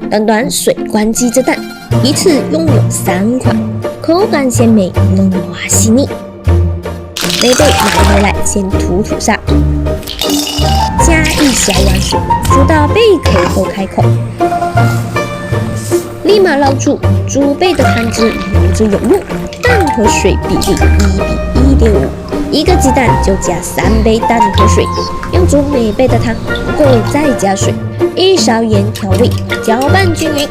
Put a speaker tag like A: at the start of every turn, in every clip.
A: 短短水关鸡这蛋，一次拥有3款，口感鲜美，嫩滑细腻。梅贝买回来先涂上，加一小碗水，煮到贝壳后开口，立马捞出煮贝的汤汁，流着油沫，蛋和水比例1比1.5，一个鸡蛋就加3杯蛋和水，用煮梅贝的汤，不够再加水，1勺盐调味，搅拌均匀，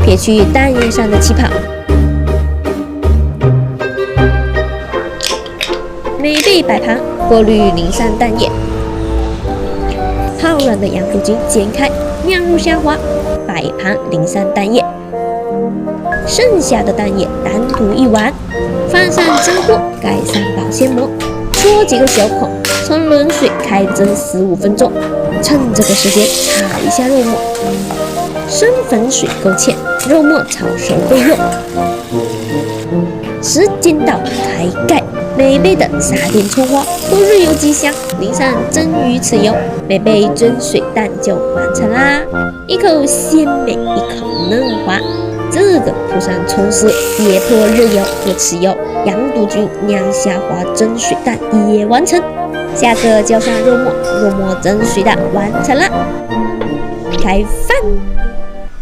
A: 撇去蛋液上的气泡。梅贝摆盘，过滤淋上蛋液，泡软的洋豆筋煎开，酿入虾滑，摆盘淋上蛋液，剩下的蛋液单独一碗，放上蒸锅，盖上保鲜膜，戳几个小孔，从冷水开蒸15分钟，趁这个时间炒一下肉末，生粉水勾芡，肉末炒熟备用。时间到，开盖。梅贝的撒点葱花，过日油鸡香，淋上蒸鱼豉油，梅贝蒸水蛋就完成啦！一口鲜美，一口嫩滑。这个铺上葱丝，别泼日油和豉油，洋肚菌酿虾滑蒸水蛋也完成。下个浇上肉末，肉末蒸水蛋完成了，开饭。